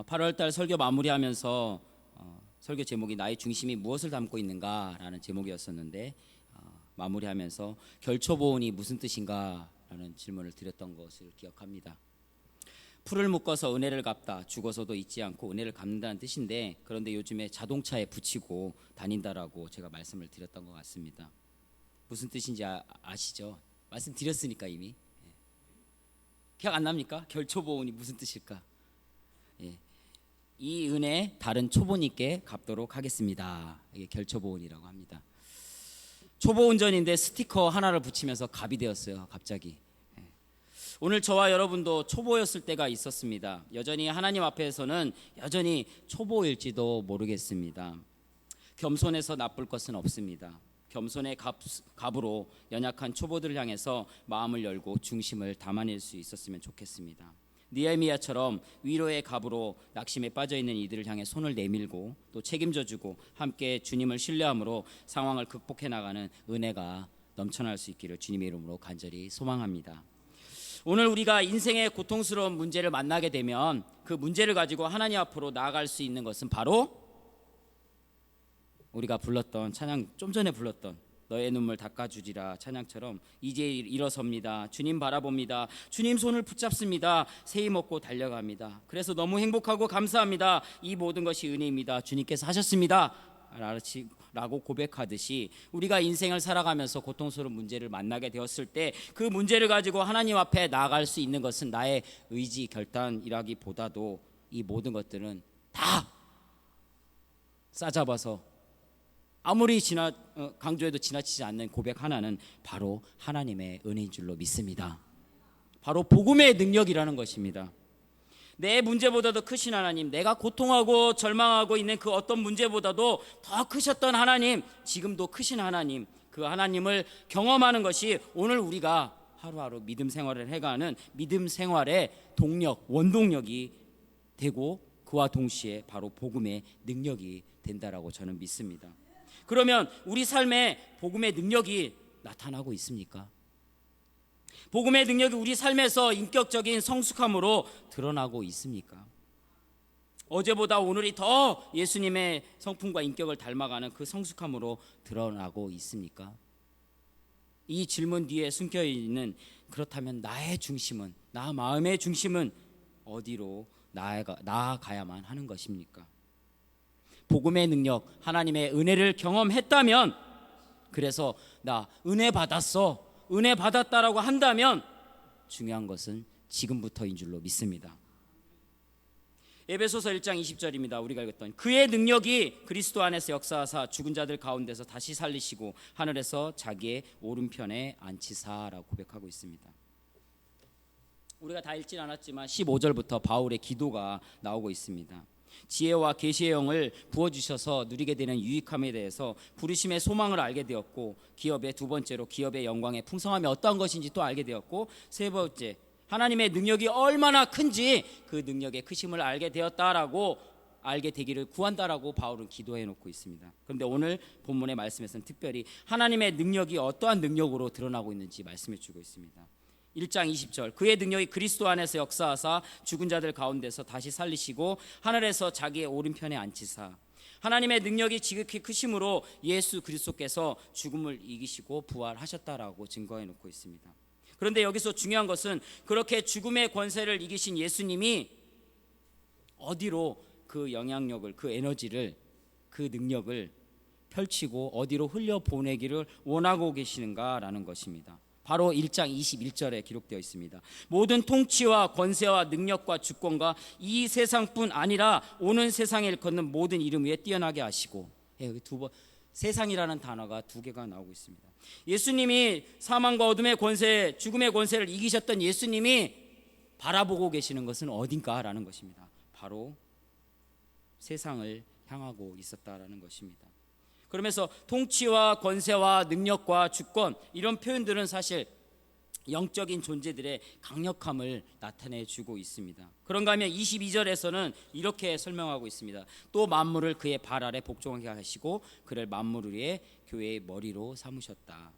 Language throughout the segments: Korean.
8월달 설교 마무리하면서 설교 제목이 나의 중심이 무엇을 담고 있는가라는 제목이었었는데 마무리하면서 결초보온이 무슨 뜻인가 라는 질문을 드렸던 것을 기억합니다. 풀을 묶어서 은혜를 갚다, 죽어서도 잊지 않고 은혜를 갚는다는 뜻인데, 그런데 요즘에 자동차에 붙이고 다닌다라고 제가 말씀을 드렸던 것 같습니다. 무슨 뜻인지 아시죠? 말씀드렸으니까 이미. 기억 안 납니까? 결초보온이 무슨 뜻일까? 이 은혜 다른 초보님께 갚도록 하겠습니다. 이게 결초보온이라고 합니다. 초보운전인데 스티커 하나를 붙이면서 갑이 되었어요, 갑자기. 오늘 저와 여러분도 초보였을 때가 있었습니다. 여전히 하나님 앞에서는 여전히 초보일지도 모르겠습니다. 겸손해서 나쁠 것은 없습니다. 겸손의 갑으로 연약한 초보들을 향해서 마음을 열고 중심을 담아낼 수 있었으면 좋겠습니다. 느헤미야처럼 위로의 갑으로 낙심에 빠져있는 이들을 향해 손을 내밀고 또 책임져주고 함께 주님을 신뢰함으로 상황을 극복해 나가는 은혜가 넘쳐날 수 있기를 주님의 이름으로 간절히 소망합니다. 오늘 우리가 인생의 고통스러운 문제를 만나게 되면 그 문제를 가지고 하나님 앞으로 나아갈 수 있는 것은 바로 우리가 불렀던 찬양, 좀 전에 불렀던 너의 눈물 닦아주리라 찬양처럼 이제 일어섭니다. 주님 바라봅니다. 주님 손을 붙잡습니다. 새히 먹고 달려갑니다. 그래서 너무 행복하고 감사합니다. 이 모든 것이 은혜입니다. 주님께서 하셨습니다 라고 고백하듯이 우리가 인생을 살아가면서 고통스러운 문제를 만나게 되었을 때 그 문제를 가지고 하나님 앞에 나아갈 수 있는 것은 나의 의지 결단이라기보다도 이 모든 것들은 다 싸잡아서 아무리 강조해도 지나치지 않는 고백 하나는 바로 하나님의 은혜인 줄로 믿습니다. 바로 복음의 능력이라는 것입니다. 내 문제보다도 크신 하나님, 내가 고통하고 절망하고 있는 그 어떤 문제보다도 더 크셨던 하나님, 지금도 크신 하나님, 그 하나님을 경험하는 것이 오늘 우리가 하루하루 믿음 생활을 해가는 믿음 생활의 동력, 원동력이 되고 그와 동시에 바로 복음의 능력이 된다라고 저는 믿습니다. 그러면 우리 삶에 복음의 능력이 나타나고 있습니까? 복음의 능력이 우리 삶에서 인격적인 성숙함으로 드러나고 있습니까? 어제보다 오늘이 더 예수님의 성품과 인격을 닮아가는 그 성숙함으로 드러나고 있습니까? 이 질문 뒤에 숨겨있는 그렇다면 나의 중심은, 나 마음의 중심은 어디로 나아가야만 하는 것입니까? 복음의 능력, 하나님의 은혜를 경험했다면, 그래서 나 은혜 받았어, 은혜 받았다라고 한다면 중요한 것은 지금부터인 줄로 믿습니다. 에베소서 1장 20절입니다. 우리가 읽었던 그의 능력이 그리스도 안에서 역사하사 죽은 자들 가운데서 다시 살리시고 하늘에서 자기의 오른편에 앉히사라고 고백하고 있습니다. 우리가 다 읽진 않았지만 15절부터 바울의 기도가 나오고 있습니다. 지혜와 계시의 영을 부어주셔서 누리게 되는 유익함에 대해서 부르심의 소망을 알게 되었고, 기업의 두 번째로 기업의 영광의 풍성함이 어떠한 것인지 또 알게 되었고, 세 번째 하나님의 능력이 얼마나 큰지 그 능력의 크심을 알게 되었다라고, 알게 되기를 구한다라고 바울은 기도해 놓고 있습니다. 그런데 오늘 본문의 말씀에서는 특별히 하나님의 능력이 어떠한 능력으로 드러나고 있는지 말씀해 주고 있습니다. 1장 20절 그의 능력이 그리스도 안에서 역사하사 죽은 자들 가운데서 다시 살리시고 하늘에서 자기의 오른편에 앉히사. 하나님의 능력이 지극히 크심으로 예수 그리스도께서 죽음을 이기시고 부활하셨다라고 증거해 놓고 있습니다. 그런데 여기서 중요한 것은 그렇게 죽음의 권세를 이기신 예수님이 어디로 그 영향력을, 그 에너지를, 그 능력을 펼치고 어디로 흘려보내기를 원하고 계시는가라는 것입니다. 바로 1장 21절에 기록되어 있습니다. 모든 통치와 권세와 능력과 주권과 이 세상뿐 아니라 오는 세상에 일컫는 모든 이름 위에 뛰어나게 하시고, 여기 세상이라는 단어가 두 개가 나오고 있습니다. 예수님이 사망과 어둠의 권세, 죽음의 권세를 이기셨던 예수님이 바라보고 계시는 것은 어딘가라는 것입니다. 바로 세상을 향하고 있었다라는 것입니다. 그러면서 통치와 권세와 능력과 주권, 이런 표현들은 사실 영적인 존재들의 강력함을 나타내주고 있습니다. 그런가 하면 22절에서는 이렇게 설명하고 있습니다. 또 만물을 그의 발 아래 복종하게 하시고 그를 만물 위에 교회의 머리로 삼으셨다.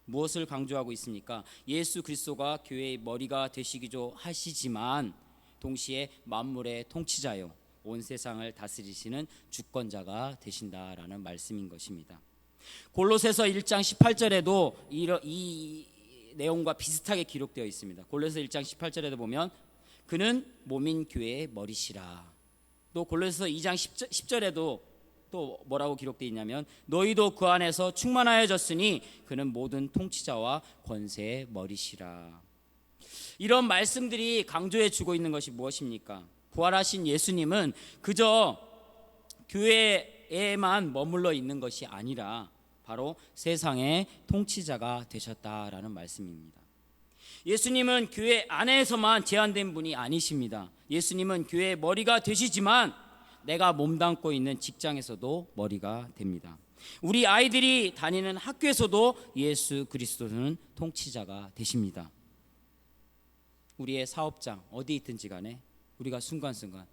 무엇을 강조하고 있습니까? 예수 그리스도가 교회의 머리가 되시기도 하시지만 동시에 만물의 통치자요, 온 세상을 다스리시는 주권자가 되신다라는 말씀인 것입니다. 골로새서 1장 18절에도 이 내용과 비슷하게 기록되어 있습니다. 골로새 1장 18절에도 보면 그는 몸인 교회의 머리시라. 또 골로새서 2장 10절에도 또 뭐라고 기록되어 있냐면 너희도 그 안에서 충만하여졌으니 그는 모든 통치자와 권세의 머리시라. 이런 말씀들이 강조해 주고 있는 것이 무엇입니까? 부활하신 예수님은 그저 교회에만 머물러 있는 것이 아니라 바로 세상의 통치자가 되셨다라는 말씀입니다. 예수님은 교회 안에서만 제한된 분이 아니십니다. 예수님은 교회의 머리가 되시지만 내가 몸담고 있는 직장에서도 머리가 됩니다. 우리 아이들이 다니는 학교에서도 예수 그리스도는 통치자가 되십니다. 우리의 사업장 어디 있든지 간에 우리가 순간순간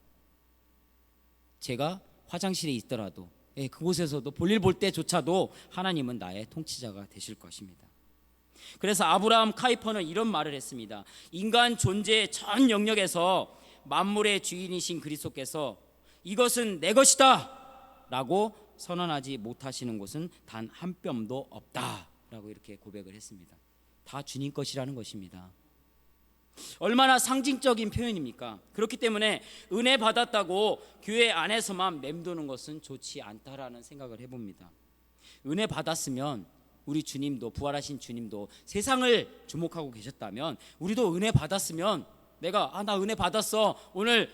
제가 화장실에 있더라도 그곳에서도 볼일 볼 때조차도 하나님은 나의 통치자가 되실 것입니다. 그래서 아브라함 카이퍼는 이런 말을 했습니다. 인간 존재의 전 영역에서 만물의 주인이신 그리스도께서 이것은 내 것이다 라고 선언하지 못하시는 곳은 단 한 뼘도 없다 라고 이렇게 고백을 했습니다. 다 주님 것이라는 것입니다. 얼마나 상징적인 표현입니까? 그렇기 때문에 은혜 받았다고 교회 안에서만 맴도는 것은 좋지 않다라는 생각을 해봅니다. 은혜 받았으면 우리 주님도, 부활하신 주님도 세상을 주목하고 계셨다면 우리도 은혜 받았으면 내가 나 은혜 받았어, 오늘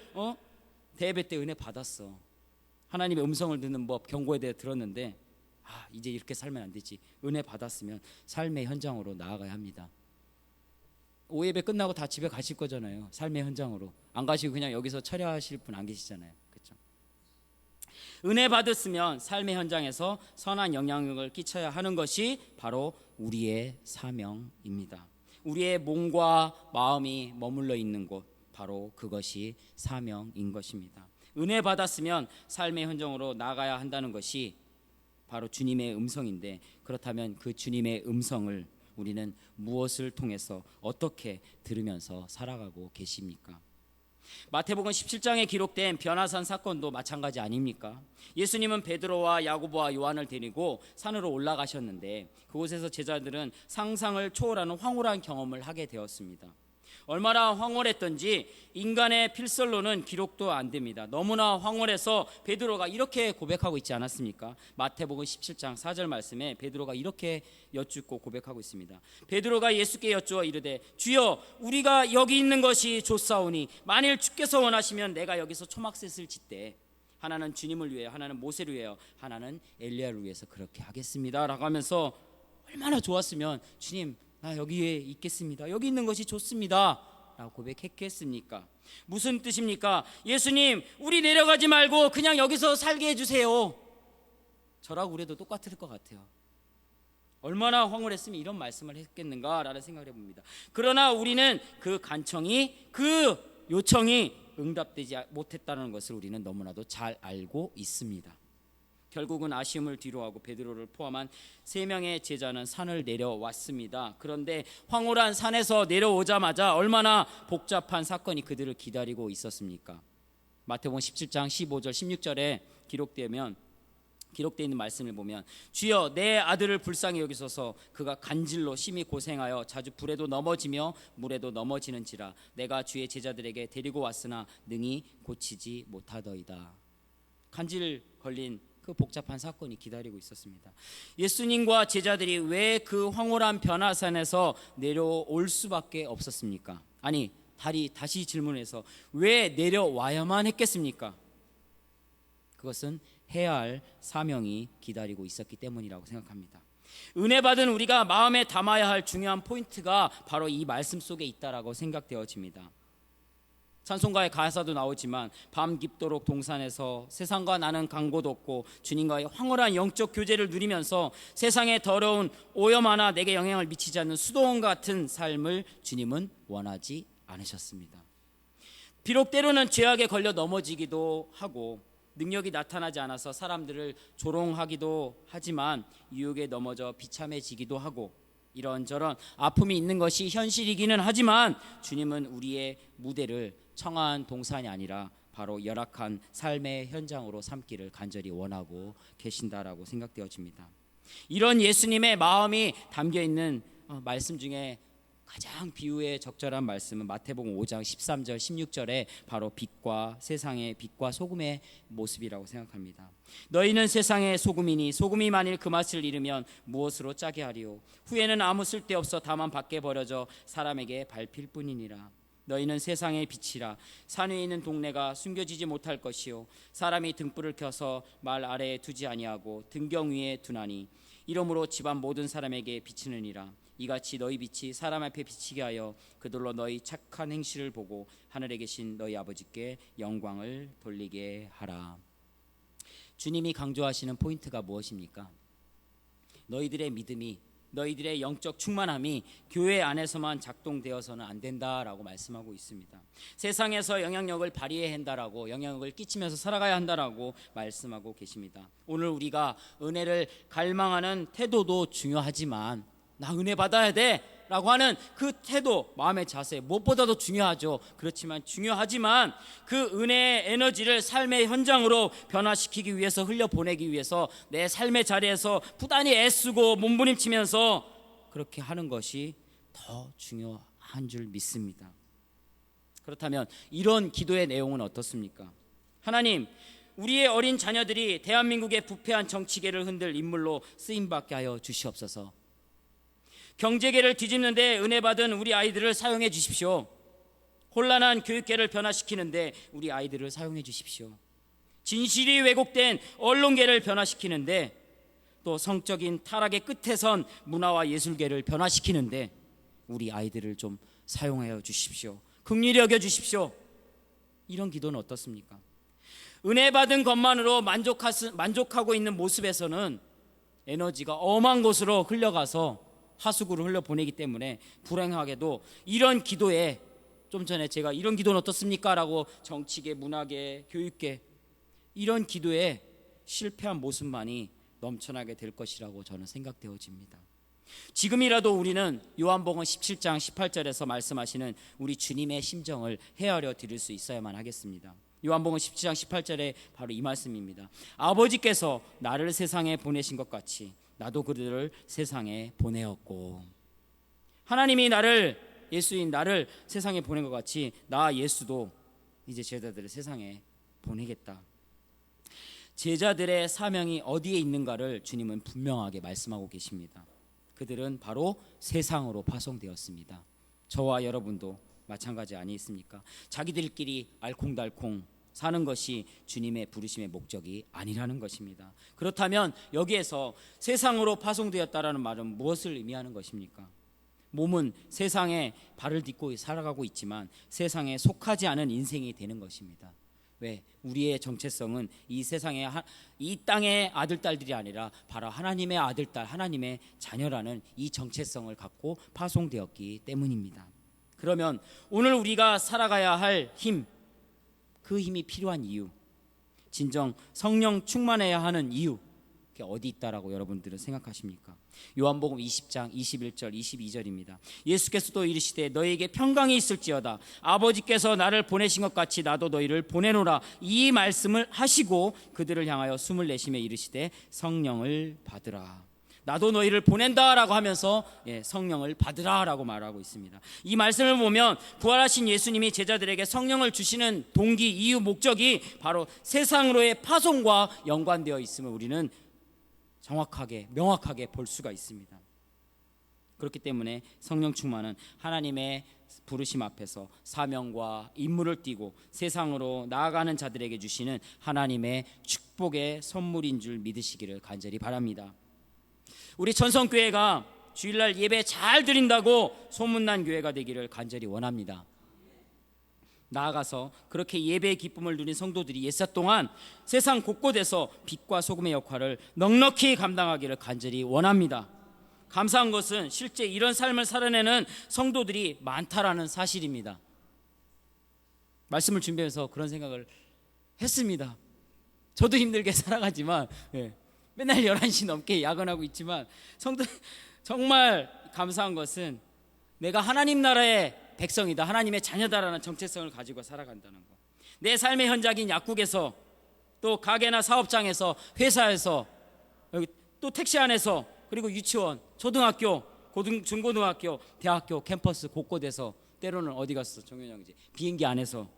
대예배 때 은혜 받았어, 하나님의 음성을 듣는 법, 경고에 대해 들었는데 이제 이렇게 살면 안 되지, 은혜 받았으면 삶의 현장으로 나아가야 합니다. 오예배 끝나고 다 집에 가실 거잖아요. 삶의 현장으로 안 가시고 그냥 여기서 철야하실 분 안 계시잖아요. 그렇죠? 은혜 받았으면 삶의 현장에서 선한 영향력을 끼쳐야 하는 것이 바로 우리의 사명입니다. 우리의 몸과 마음이 머물러 있는 곳, 바로 그것이 사명인 것입니다. 은혜 받았으면 삶의 현장으로 나가야 한다는 것이 바로 주님의 음성인데, 그렇다면 그 주님의 음성을 우리는 무엇을 통해서 어떻게 들으면서 살아가고 계십니까? 마태복음 17장에 기록된 변화산 사건도 마찬가지 아닙니까? 예수님은 베드로와 야고보와 요한을 데리고 산으로 올라가셨는데 그곳에서 제자들은 상상을 초월하는 황홀한 경험을 하게 되었습니다. 얼마나 황홀했던지 인간의 필설로는 기록도 안 됩니다. 너무나 황홀해서 베드로가 이렇게 고백하고 있지 않았습니까? 마태복음 17장 4절 말씀에 베드로가 이렇게 여쭙고 고백하고 있습니다. 베드로가 예수께 여쭈어 이르되 주여, 우리가 여기 있는 것이 좋사오니 만일 주께서 원하시면 내가 여기서 초막셋을 짓되 하나는 주님을 위하여, 하나는 모세를 위하여, 하나는 엘리야를 위해서 그렇게 하겠습니다 라고 하면서 얼마나 좋았으면 주님 나 여기에 있겠습니다, 여기 있는 것이 좋습니다 라고 고백했겠습니까? 무슨 뜻입니까? 예수님, 우리 내려가지 말고 그냥 여기서 살게 해주세요. 저라고 그래도 똑같을 것 같아요. 얼마나 황홀했으면 이런 말씀을 했겠는가라는 생각을 해봅니다. 그러나 우리는 그 간청이, 그 요청이 응답되지 못했다는 것을 우리는 너무나도 잘 알고 있습니다. 결국은 아쉬움을 뒤로하고 베드로를 포함한 3명의 제자는 산을 내려왔습니다. 그런데 황홀한 산에서 내려오자마자 얼마나 복잡한 사건이 그들을 기다리고 있었습니까? 마태복음 17장 15절 16절에 기록되어 있는 말씀을 보면 주여, 내 아들을 불쌍히 여기소서. 그가 간질로 심히 고생하여 자주 불에도 넘어지며 물에도 넘어지는지라. 내가 주의 제자들에게 데리고 왔으나 능히 고치지 못하더이다. 간질 걸린 그 복잡한 사건이 기다리고 있었습니다. 예수님과 제자들이 왜 그 황홀한 변화산에서 내려올 수밖에 없었습니까? 아니, 다시 질문해서 왜 내려와야만 했겠습니까? 그것은 해야 할 사명이 기다리고 있었기 때문이라고 생각합니다. 은혜 받은 우리가 마음에 담아야 할 중요한 포인트가 바로 이 말씀 속에 있다라고 생각되어집니다. 찬송가의 가사도 나오지만 밤 깊도록 동산에서 세상과 나는 강고도 없고 주님과의 황홀한 영적 교제를 누리면서 세상의 더러운 오염 하나 내게 영향을 미치지 않는 수도원 같은 삶을 주님은 원하지 않으셨습니다. 비록 때로는 죄악에 걸려 넘어지기도 하고 능력이 나타나지 않아서 사람들을 조롱하기도 하지만 유혹에 넘어져 비참해지기도 하고 이런저런 아픔이 있는 것이 현실이기는 하지만 주님은 우리의 무대를 청아한 동산이 아니라 바로 열악한 삶의 현장으로 삼기를 간절히 원하고 계신다라고 생각되어집니다. 이런 예수님의 마음이 담겨 있는 말씀 중에 가장 비유에 적절한 말씀은 마태복음 5장 13절 16절에 바로 빛과 세상의 빛과 소금의 모습이라고 생각합니다. 너희는 세상의 소금이니 소금이 만일 그 맛을 잃으면 무엇으로 짜게 하리요? 후에는 아무 쓸데없어 다만 밖에 버려져 사람에게 밟힐 뿐이니라. 너희는 세상의 빛이라. 산 위에 있는 동네가 숨겨지지 못할 것이요 사람이 등불을 켜서 말 아래에 두지 아니하고 등경 위에 두나니 이러므로 집안 모든 사람에게 비치느니라. 이같이 너희 빛이 사람 앞에 비치게 하여 그들로 너희 착한 행실을 보고 하늘에 계신 너희 아버지께 영광을 돌리게 하라. 주님이 강조하시는 포인트가 무엇입니까? 너희들의 믿음이, 너희들의 영적 충만함이 교회 안에서만 작동되어서는 안 된다라고 말씀하고 있습니다. 세상에서 영향력을 발휘해야 한다라고, 영향력을 끼치면서 살아가야 한다라고 말씀하고 계십니다. 오늘 우리가 은혜를 갈망하는 태도도 중요하지만 나 은혜 받아야 돼 라고 하는 그 태도, 마음의 자세 무엇보다도 중요하죠. 그렇지만 중요하지만 그 은혜의 에너지를 삶의 현장으로 변화시키기 위해서, 흘려보내기 위해서 내 삶의 자리에서 부단히 애쓰고 몸부림치면서 그렇게 하는 것이 더 중요한 줄 믿습니다. 그렇다면 이런 기도의 내용은 어떻습니까? 하나님, 우리의 어린 자녀들이 대한민국의 부패한 정치계를 흔들 인물로 쓰임받게 하여 주시옵소서. 경제계를 뒤집는데 은혜 받은 우리 아이들을 사용해 주십시오. 혼란한 교육계를 변화시키는데 우리 아이들을 사용해 주십시오. 진실이 왜곡된 언론계를 변화시키는데, 또 성적인 타락의 끝에 선 문화와 예술계를 변화시키는데 우리 아이들을 좀 사용하여 주십시오. 긍휼히 여겨 주십시오. 이런 기도는 어떻습니까? 은혜 받은 것만으로 만족하고 있는 모습에서는 에너지가 엄한 곳으로 흘러가서 하수구를 흘려보내기 때문에 불행하게도 이런 기도에, 좀 전에 제가 이런 기도는 어떻습니까? 라고 정치계, 문화계, 교육계 이런 기도에 실패한 모습만이 넘쳐나게 될 것이라고 저는 생각되어집니다. 지금이라도 우리는 요한복음 17장 18절에서 말씀하시는 우리 주님의 심정을 헤아려 드릴 수 있어야만 하겠습니다. 요한복음 17장 18절에 바로 이 말씀입니다. 아버지께서 나를 세상에 보내신 것 같이 나도 그들을 세상에 보내었고, 하나님이 나를, 예수인 나를 세상에 보낸 것 같이 나 예수도 이제 제자들을 세상에 보내겠다. 제자들의 사명이 어디에 있는가를 주님은 분명하게 말씀하고 계십니다. 그들은 바로 세상으로 파송되었습니다. 저와 여러분도 마찬가지 아니겠습니까? 자기들끼리 알콩달콩 사는 것이 주님의 부르심의 목적이 아니라는 것입니다. 그렇다면 여기에서 세상으로 파송되었다라는 말은 무엇을 의미하는 것입니까? 몸은 세상에 발을 딛고 살아가고 있지만 세상에 속하지 않은 인생이 되는 것입니다. 왜? 우리의 정체성은 이 세상의, 이 땅의 아들딸들이 아니라 바로 하나님의 아들딸, 하나님의 자녀라는 이 정체성을 갖고 파송되었기 때문입니다. 그러면 오늘 우리가 살아가야 할 힘, 그 힘이 필요한 이유, 진정 성령 충만해야 하는 이유, 그게 어디 있다라고 여러분들은 생각하십니까? 요한복음 20장 21절 22절입니다. 예수께서도 이르시되 너희에게 평강이 있을지어다. 아버지께서 나를 보내신 것 같이 나도 너희를 보내노라. 이 말씀을 하시고 그들을 향하여 숨을 내쉬며 이르시되 성령을 받으라. 나도 너희를 보낸다라고 하면서 성령을 받으라라고 말하고 있습니다. 이 말씀을 보면 부활하신 예수님이 제자들에게 성령을 주시는 동기, 이유, 목적이 바로 세상으로의 파송과 연관되어 있음을 우리는 정확하게, 명확하게 볼 수가 있습니다. 그렇기 때문에 성령 충만은 하나님의 부르심 앞에서 사명과 임무를 띠고 세상으로 나아가는 자들에게 주시는 하나님의 축복의 선물인 줄 믿으시기를 간절히 바랍니다. 우리 천성교회가 주일날 예배 잘 드린다고 소문난 교회가 되기를 간절히 원합니다. 나아가서 그렇게 예배의 기쁨을 누린 성도들이 옛사 동안 세상 곳곳에서 빛과 소금의 역할을 넉넉히 감당하기를 간절히 원합니다. 감사한 것은 실제 이런 삶을 살아내는 성도들이 많다라는 사실입니다. 말씀을 준비해서 그런 생각을 했습니다. 저도 힘들게 살아가지만 맨날 11시 넘게 야근하고 있지만 정말 감사한 것은 내가 하나님 나라의 백성이다, 하나님의 자녀다라는 정체성을 가지고 살아간다는 것. 내 삶의 현장인 약국에서, 또 가게나 사업장에서, 회사에서, 또 택시 안에서, 그리고 유치원, 초등학교, 중고등학교, 대학교, 캠퍼스 곳곳에서, 때로는 어디 갔어 정윤영이지, 비행기 안에서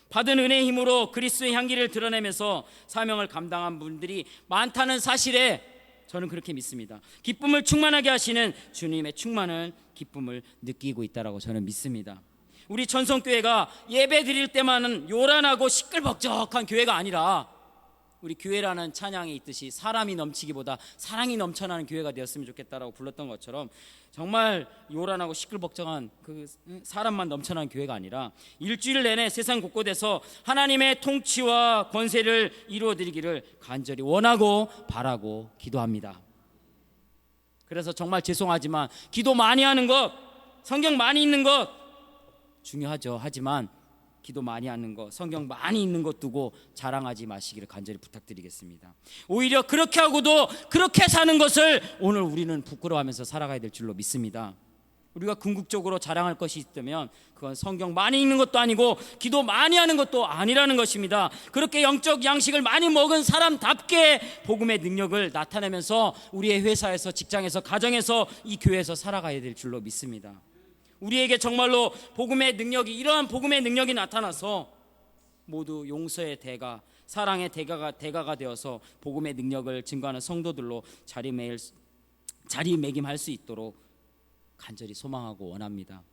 받은 은혜의 힘으로 그리스도의 향기를 드러내면서 사명을 감당한 분들이 많다는 사실에 저는 그렇게 믿습니다. 기쁨을 충만하게 하시는 주님의 충만한 기쁨을 느끼고 있다라고 저는 믿습니다. 우리 천성교회가 예배 드릴 때만은 요란하고 시끌벅적한 교회가 아니라, 우리 교회라는 찬양이 있듯이 사람이 넘치기보다 사랑이 넘쳐나는 교회가 되었으면 좋겠다라고 불렀던 것처럼, 정말 요란하고 시끌벅적한 그 사람만 넘쳐나는 교회가 아니라 일주일 내내 세상 곳곳에서 하나님의 통치와 권세를 이루어드리기를 간절히 원하고 바라고 기도합니다. 그래서 정말 죄송하지만 기도 많이 하는 것, 성경 많이 읽는 것 중요하죠. 하지만 기도 많이 하는 것, 성경 많이 읽는 것 두고 자랑하지 마시기를 간절히 부탁드리겠습니다. 오히려 그렇게 하고도 그렇게 사는 것을 오늘 우리는 부끄러워하면서 살아가야 될 줄로 믿습니다. 우리가 궁극적으로 자랑할 것이 있다면 그건 성경 많이 읽는 것도 아니고 기도 많이 하는 것도 아니라는 것입니다. 그렇게 영적 양식을 많이 먹은 사람답게 복음의 능력을 나타내면서 우리의 회사에서, 직장에서, 가정에서, 이 교회에서 살아가야 될 줄로 믿습니다. 우리에게 정말로 복음의 능력이, 이러한 복음의 능력이 나타나서 모두 용서의 대가, 사랑의 대가가 되어서 복음의 능력을 증거하는 성도들로 자리매김할 수 있도록 간절히 소망하고 원합니다.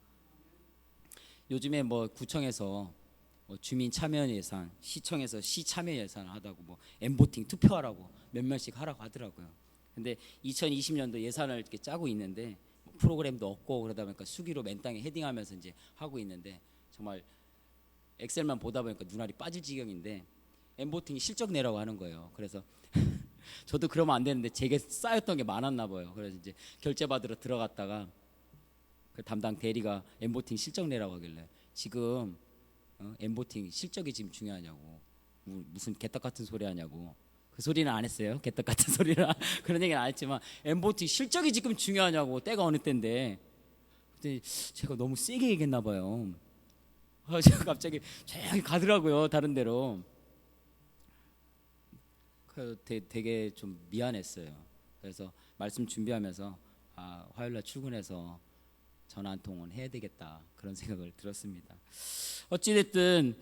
요즘에 구청에서 주민 참여 예산, 시청에서 시 참여 예산 하다고 엠보팅 투표하라고 몇 명씩 하라고 하더라고요. 근데 2020년도 예산을 이렇게 짜고 있는데 프로그램도 없고 그러다 보니까 수기로 맨 땅에 헤딩하면서 이제 하고 있는데, 정말 엑셀만 보다 보니까 눈알이 빠질 지경인데 엠보팅이 실적 내라고 하는 거예요. 그래서 저도 그러면 안 되는데 제게 쌓였던 게 많았나 봐요. 그래서 이제 결제 받으러 들어갔다가 그 담당 대리가 엠보팅 실적 내라고 하길래, 지금 엠보팅 실적이 지금 중요하냐고, 무슨 개떡 같은 소리 하냐고. 그 소리는 안 했어요. 개떡 같은 소리라 그런 얘기는 안 했지만, 엠보팅 실적이 지금 중요하냐고, 때가 어느 때인데. 근데 제가 너무 세게 얘기했나 봐요. 제가 갑자기 조용히 가더라고요, 다른 데로. 되게 좀 미안했어요. 그래서 말씀 준비하면서 화요일날 출근해서 전화 한 통은 해야 되겠다, 그런 생각을 들었습니다. 어찌됐든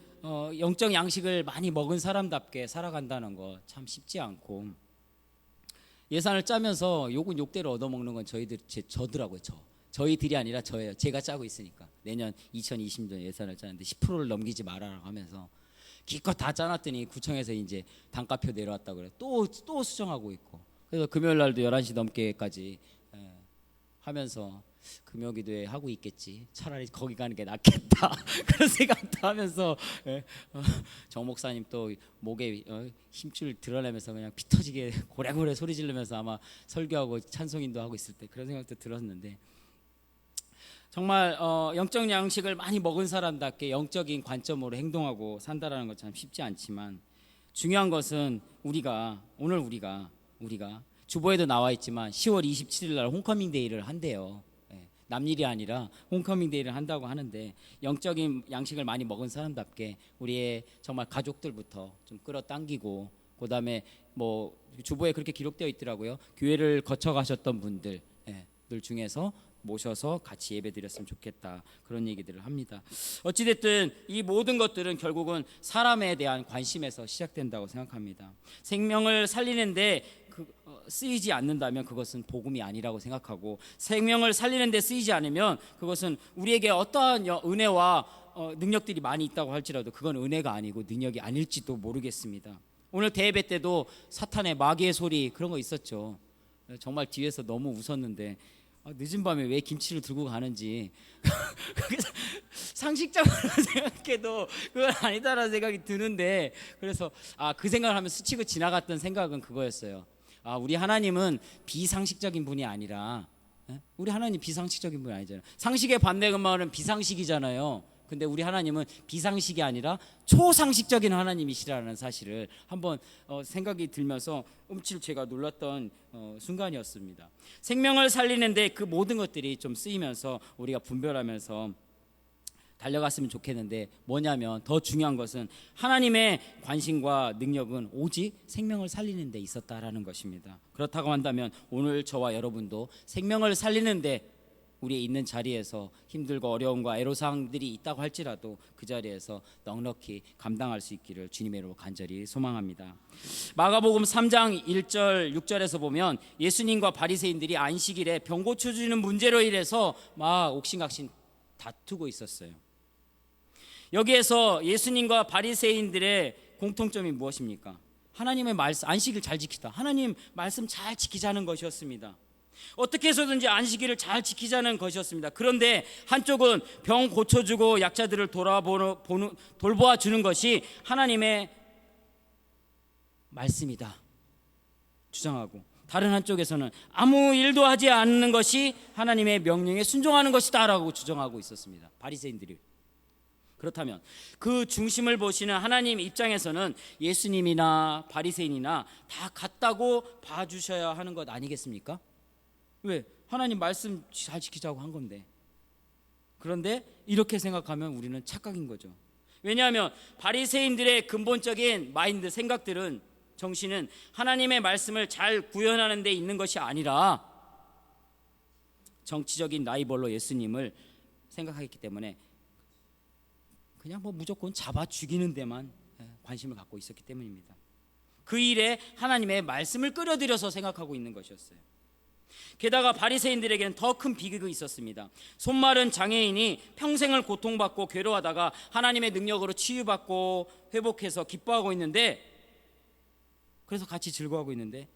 영적 양식을 많이 먹은 사람답게 살아간다는 거 참 쉽지 않고, 예산을 짜면서 욕은 욕대로 얻어먹는 건 저더라고요. 저희들이 아니라 저예요. 제가 짜고 있으니까. 내년 2020년 예산을 짜는데 10%를 넘기지 말아라고 하면서 기껏 다 짜놨더니 구청에서 이제 단가표 내려왔다고 그래. 또 수정하고 있고. 그래서 금요일 날도 11시 넘게까지 하면서 금요기도회 하고 있겠지, 차라리 거기 가는 게 낫겠다 그런 생각도 하면서, 정 목사님 또 목에 힘줄 드러내면서 그냥 피 터지게 고래고래 소리 지르면서 아마 설교하고 찬송인도 하고 있을 때 그런 생각도 들었는데, 정말 영적 양식을 많이 먹은 사람답게 영적인 관점으로 행동하고 산다라는 건 참 쉽지 않지만, 중요한 것은 오늘 우리가 주보에도 나와 있지만 10월 27일 날 홈커밍 데이를 한대요. 남일이 아니라 홈커밍 데이를 한다고 하는데, 영적인 양식을 많이 먹은 사람답게 우리의 정말 가족들부터 좀 끌어당기고, 그다음에 주보에 그렇게 기록되어 있더라고요. 교회를 거쳐 가셨던 분들 중에서 모셔서 같이 예배드렸으면 좋겠다, 그런 얘기들을 합니다. 어찌됐든 이 모든 것들은 결국은 사람에 대한 관심에서 시작된다고 생각합니다. 생명을 살리는데 쓰이지 않는다면 그것은 복음이 아니라고 생각하고, 생명을 살리는 데 쓰이지 않으면 그것은 우리에게 어떠한 은혜와 능력들이 많이 있다고 할지라도 그건 은혜가 아니고 능력이 아닐지도 모르겠습니다. 오늘 대예배 때도 사탄의 마귀의 소리 그런 거 있었죠. 정말 뒤에서 너무 웃었는데, 늦은 밤에 왜 김치를 들고 가는지 상식적으로 생각해도 그건 아니다라는 생각이 드는데, 그래서 그 생각을 하면 스치고 지나갔던 생각은 그거였어요. 우리 하나님은 비상식적인 분이 아니라, 우리 하나님 비상식적인 분이 아니잖아요. 상식의 반대가 말은 비상식이잖아요. 근데 우리 하나님은 비상식이 아니라 초상식적인 하나님이시라는 사실을 한번 생각이 들면서 제가 놀랐던 순간이었습니다. 생명을 살리는데 그 모든 것들이 좀 쓰이면서 우리가 분별하면서 달려갔으면 좋겠는데 뭐냐면 더 중요한 것은 하나님의 관심과 능력은 오직 생명을 살리는 데 있었다라는 것입니다. 그렇다고 한다면 오늘 저와 여러분도 생명을 살리는 데 우리 있는 자리에서 힘들고 어려움과 애로사항들이 있다고 할지라도 그 자리에서 넉넉히 감당할 수 있기를 주님의 이름으로 간절히 소망합니다. 마가복음 3장 1절 6절에서 보면 예수님과 바리새인들이 안식일에 병 고쳐주는 문제로 인해서 막 옥신각신 다투고 있었어요. 여기에서 예수님과 바리새인들의 공통점이 무엇입니까? 하나님의 말씀, 안식일 잘 지키다, 하나님 말씀 잘 지키자는 것이었습니다. 어떻게 해서든지 안식일을 잘 지키자는 것이었습니다. 그런데 한쪽은 병 고쳐주고 약자들을 돌보아 주는 것이 하나님의 말씀이다 주장하고, 다른 한쪽에서는 아무 일도 하지 않는 것이 하나님의 명령에 순종하는 것이다 라고 주장하고 있었습니다. 바리새인들이. 그렇다면 그 중심을 보시는 하나님 입장에서는 예수님이나 바리새인이나 다 같다고 봐주셔야 하는 것 아니겠습니까? 왜? 하나님 말씀 잘 지키자고 한 건데. 그런데 이렇게 생각하면 우리는 착각인 거죠. 왜냐하면 바리새인들의 근본적인 마인드, 생각들은, 정신은 하나님의 말씀을 잘 구현하는 데 있는 것이 아니라 정치적인 라이벌로 예수님을 생각하기 때문에 그냥 무조건 잡아 죽이는 데만 관심을 갖고 있었기 때문입니다. 그 일에 하나님의 말씀을 끌어들여서 생각하고 있는 것이었어요. 게다가 바리새인들에게는 더 큰 비극이 있었습니다. 손마른 장애인이 평생을 고통받고 괴로워하다가 하나님의 능력으로 치유받고 회복해서 기뻐하고 있는데, 그래서 같이 즐거워하고 있는데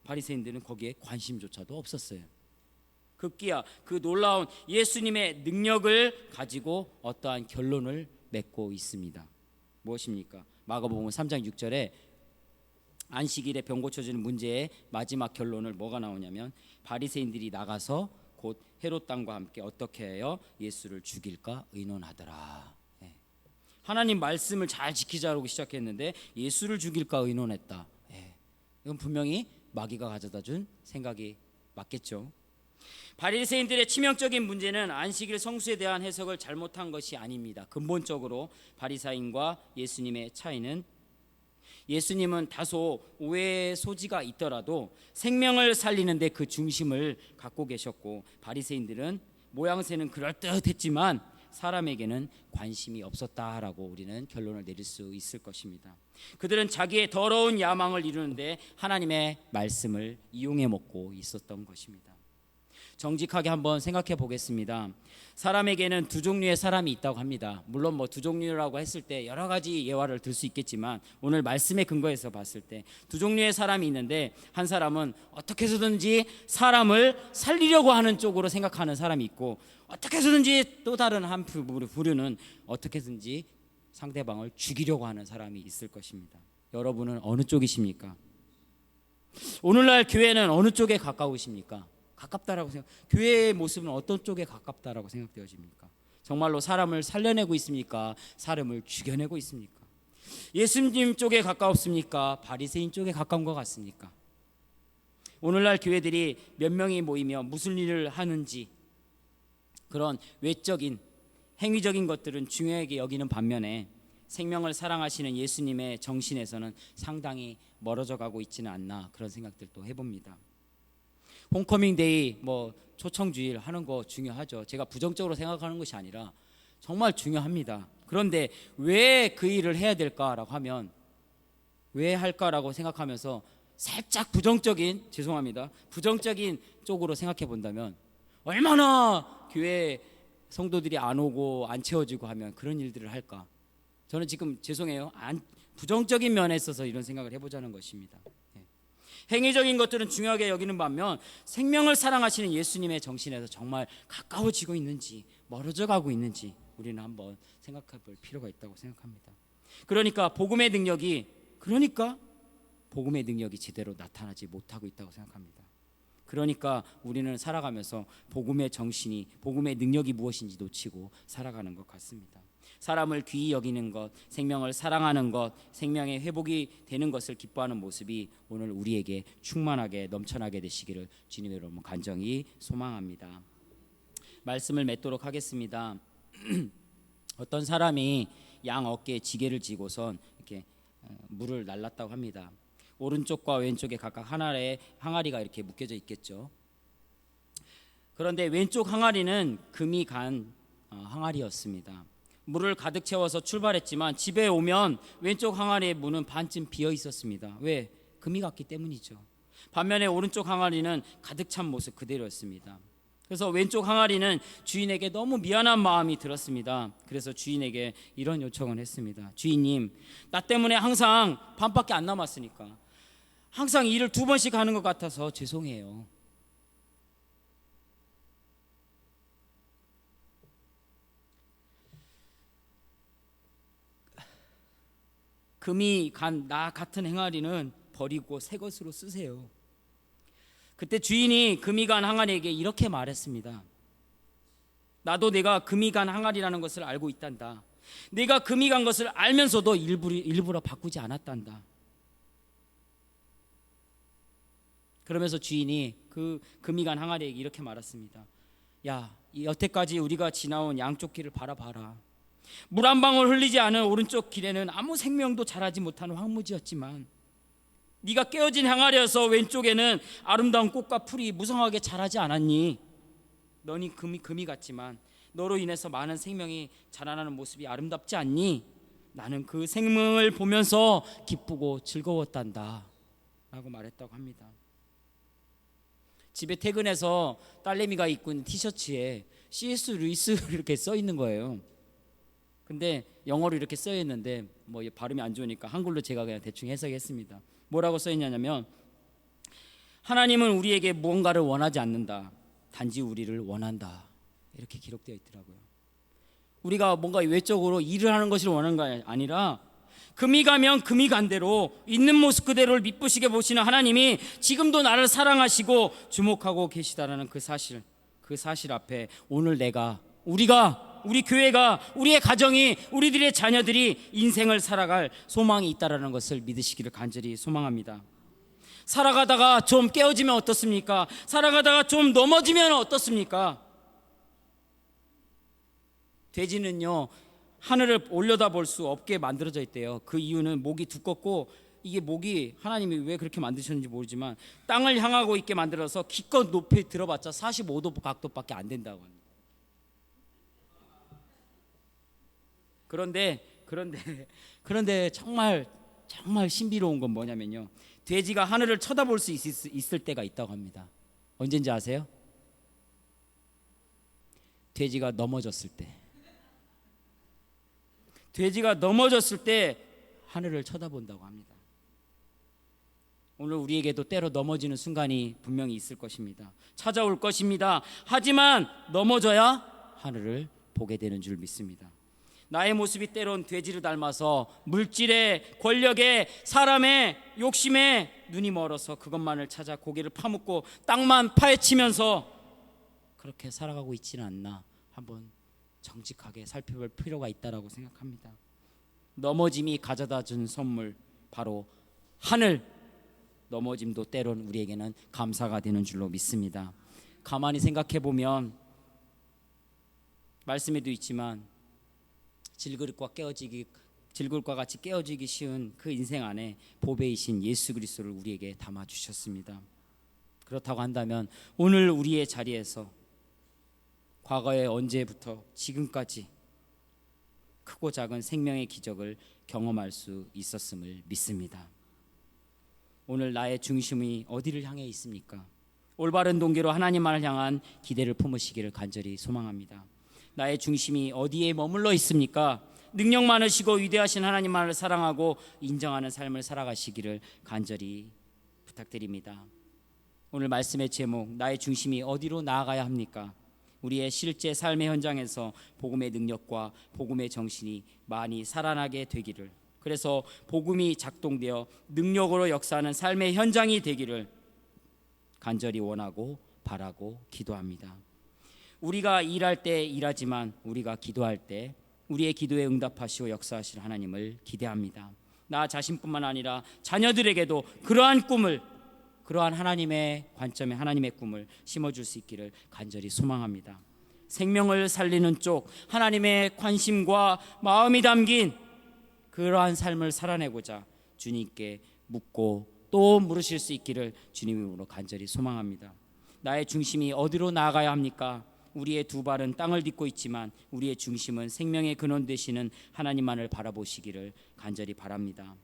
바리새인들은 거기에 관심조차도 없었어요. 급기야 그 놀라운 예수님의 능력을 가지고 어떠한 결론을 맺고 있습니다. 무엇입니까? 마가복음 3장 6절에 안식일에 병 고쳐주는 문제의 마지막 결론을 뭐가 나오냐면, 바리새인들이 나가서 곧 헤롯 왕과 함께 어떻게 하여 예수를 죽일까 의논하더라. 하나님 말씀을 잘 지키자고 시작했는데 예수를 죽일까 의논했다. 이건 분명히 마귀가 가져다 준 생각이 맞겠죠. 바리새인들의 치명적인 문제는 안식일 성수에 대한 해석을 잘못한 것이 아닙니다. 근본적으로 바리새인과 예수님의 차이는, 예수님은 다소 오해의 소지가 있더라도 생명을 살리는 데 그 중심을 갖고 계셨고, 바리새인들은 모양새는 그럴듯했지만 사람에게는 관심이 없었다라고 우리는 결론을 내릴 수 있을 것입니다. 그들은 자기의 더러운 야망을 이루는데 하나님의 말씀을 이용해 먹고 있었던 것입니다. 정직하게 한번 생각해 보겠습니다. 사람에게는 두 종류의 사람이 있다고 합니다. 물론 두 종류라고 했을 때 여러 가지 예화를 들 수 있겠지만, 오늘 말씀의 근거에서 봤을 때 두 종류의 사람이 있는데, 한 사람은 어떻게 해서든지 사람을 살리려고 하는 쪽으로 생각하는 사람이 있고, 어떻게 해서든지 또 다른 한 부류는 어떻게 해서든지 상대방을 죽이려고 하는 사람이 있을 것입니다. 여러분은 어느 쪽이십니까? 오늘날 교회는 어느 쪽에 가까우십니까? 가깝다라고 교회의 모습은 어떤 쪽에 가깝다라고 생각되어집니까? 정말로 사람을 살려내고 있습니까? 사람을 죽여내고 있습니까? 예수님 쪽에 가까웠습니까? 바리새인 쪽에 가까운 것 같습니까? 오늘날 교회들이 몇 명이 모이며 무슨 일을 하는지, 그런 외적인 행위적인 것들은 중요하게 여기는 반면에 생명을 사랑하시는 예수님의 정신에서는 상당히 멀어져 가고 있지는 않나, 그런 생각들도 해봅니다. 홈커밍 데이, 초청주일 하는 거 중요하죠. 제가 부정적으로 생각하는 것이 아니라 정말 중요합니다. 그런데 왜 그 일을 해야 될까라고 하면, 왜 할까라고 생각하면서 살짝 부정적인 쪽으로 생각해 본다면, 얼마나 교회 성도들이 안 오고 안 채워지고 하면 그런 일들을 할까? 저는 지금 죄송해요, 부정적인 면에 있어서 이런 생각을 해보자는 것입니다. 행위적인 것들은 중요하게 여기는 반면, 생명을 사랑하시는 예수님의 정신에서 정말 가까워지고 있는지 멀어져 가고 있는지 우리는 한번 생각해 볼 필요가 있다고 생각합니다. 그러니까 복음의 능력이 제대로 나타나지 못하고 있다고 생각합니다. 그러니까 우리는 살아가면서 복음의 정신이, 복음의 능력이 무엇인지 놓치고 살아가는 것 같습니다. 사람을 귀히 여기는 것, 생명을 사랑하는 것, 생명의 회복이 되는 것을 기뻐하는 모습이 오늘 우리에게 충만하게 넘쳐나게 되시기를 주님의 이름으로 간절히 소망합니다. 말씀을 맺도록 하겠습니다. 어떤 사람이 양 어깨에 지게를 지고선 이렇게 물을 날랐다고 합니다. 오른쪽과 왼쪽에 각각 하나의 항아리가 이렇게 묶여져 있겠죠. 그런데 왼쪽 항아리는 금이 간 항아리였습니다. 물을 가득 채워서 출발했지만 집에 오면 왼쪽 항아리의 문은 반쯤 비어 있었습니다. 왜? 금이 갔기 때문이죠. 반면에 오른쪽 항아리는 가득 찬 모습 그대로였습니다. 그래서 왼쪽 항아리는 주인에게 너무 미안한 마음이 들었습니다. 그래서 주인에게 이런 요청을 했습니다. 주인님, 나 때문에 항상 반밖에 안 남았으니까 항상 일을 2번씩 하는 것 같아서 죄송해요. 금이 간 나 같은 항아리는 버리고 새 것으로 쓰세요. 그때 주인이 금이 간 항아리에게 이렇게 말했습니다. 나도 내가 금이 간 항아리라는 것을 알고 있단다. 내가 금이 간 것을 알면서도 일부러 바꾸지 않았단다. 그러면서 주인이 그 금이 간 항아리에게 이렇게 말했습니다. 야, 여태까지 우리가 지나온 양쪽 길을 바라봐라. 물 한 방울 흘리지 않은 오른쪽 길에는 아무 생명도 자라지 못하는 황무지였지만 네가 깨어진 항아리여서 왼쪽에는 아름다운 꽃과 풀이 무성하게 자라지 않았니? 너니 금이 같지만 너로 인해서 많은 생명이 자라나는 모습이 아름답지 않니? 나는 그 생명을 보면서 기쁘고 즐거웠단다 라고 말했다고 합니다. 집에 퇴근해서 딸내미가 입고 있는 티셔츠에 C.S. 루이스 이렇게 써 있는 거예요. 근데 영어로 이렇게 써 있는데 뭐 발음이 안 좋으니까 한글로 제가 그냥 대충 해석했습니다. 뭐라고 써 있냐면 하나님은 우리에게 무언가를 원하지 않는다. 단지 우리를 원한다. 이렇게 기록되어 있더라고요. 우리가 뭔가 외적으로 일을 하는 것을 원하는 게 아니라 금이 가면 금이 간 대로 있는 모습 그대로를 미쁘시게 보시는 하나님이 지금도 나를 사랑하시고 주목하고 계시다라는 그 사실 앞에 오늘 우리 교회가, 우리의 가정이, 우리들의 자녀들이 인생을 살아갈 소망이 있다라는 것을 믿으시기를 간절히 소망합니다. 살아가다가 좀 깨어지면 어떻습니까? 살아가다가 좀 넘어지면 어떻습니까? 돼지는요, 하늘을 올려다볼 수 없게 만들어져 있대요. 그 이유는 목이 두껍고, 이게 목이 하나님이 왜 그렇게 만드셨는지 모르지만 땅을 향하고 있게 만들어서 기껏 높이 들어봤자 45도 각도밖에 안 된다고 합니다. 그런데 정말 신비로운 건 뭐냐면요, 돼지가 하늘을 쳐다볼 수 있을 때가 있다고 합니다. 언젠지 아세요? 돼지가 넘어졌을 때 하늘을 쳐다본다고 합니다. 오늘 우리에게도 때로 넘어지는 순간이 분명히 있을 것입니다. 찾아올 것입니다. 하지만 넘어져야 하늘을 보게 되는 줄 믿습니다. 나의 모습이 때론 돼지를 닮아서 물질에, 권력에, 사람의 욕심에 눈이 멀어서 그것만을 찾아 고개를 파묻고 땅만 파헤치면서 그렇게 살아가고 있지는 않나 한번 정직하게 살펴볼 필요가 있다라고 생각합니다. 넘어짐이 가져다 준 선물, 바로 하늘. 넘어짐도 때론 우리에게는 감사가 되는 줄로 믿습니다. 가만히 생각해 보면 말씀에도 있지만 질그릇과 같이 깨어지기 쉬운 그 인생 안에 보배이신 예수 그리스도를 우리에게 담아주셨습니다. 그렇다고 한다면 오늘 우리의 자리에서 과거에 언제부터 지금까지 크고 작은 생명의 기적을 경험할 수 있었음을 믿습니다. 오늘 나의 중심이 어디를 향해 있습니까? 올바른 동기로 하나님만을 향한 기대를 품으시기를 간절히 소망합니다. 나의 중심이 어디에 머물러 있습니까? 능력 많으시고 위대하신 하나님만을 사랑하고 인정하는 삶을 살아가시기를 간절히 부탁드립니다. 오늘 말씀의 제목, 나의 중심이 어디로 나아가야 합니까? 우리의 실제 삶의 현장에서 복음의 능력과 복음의 정신이 많이 살아나게 되기를, 그래서 복음이 작동되어 능력으로 역사하는 삶의 현장이 되기를 간절히 원하고 바라고 기도합니다. 우리가 일할 때 일하지만 우리가 기도할 때 우리의 기도에 응답하시고 역사하실 하나님을 기대합니다. 나 자신뿐만 아니라 자녀들에게도 그러한 하나님의 관점에 하나님의 꿈을 심어줄 수 있기를 간절히 소망합니다. 생명을 살리는 쪽 하나님의 관심과 마음이 담긴 그러한 삶을 살아내고자 주님께 묻고 또 물으실 수 있기를 주님으로 간절히 소망합니다. 나의 중심이 어디로 나아가야 합니까? 우리의 두 발은 땅을 딛고 있지만 우리의 중심은 생명의 근원 되시는 하나님만을 바라보시기를 간절히 바랍니다.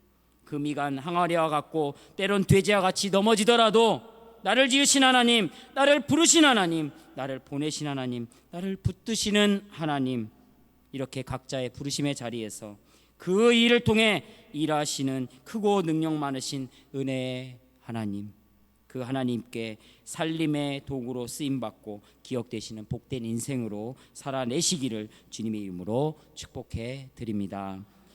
그 미간 항아리와 같고 때론 돼지와 같이 넘어지더라도 나를 지으신 하나님, 나를 부르신 하나님, 나를 보내신 하나님, 나를 붙드시는 하나님, 이렇게 각자의 부르심의 자리에서 그 일을 통해 일하시는 크고 능력 많으신 은혜의 하나님, 그 하나님께 살림의 도구로 쓰임받고 기억되시는 복된 인생으로 살아내시기를 주님의 이름으로 축복해 드립니다.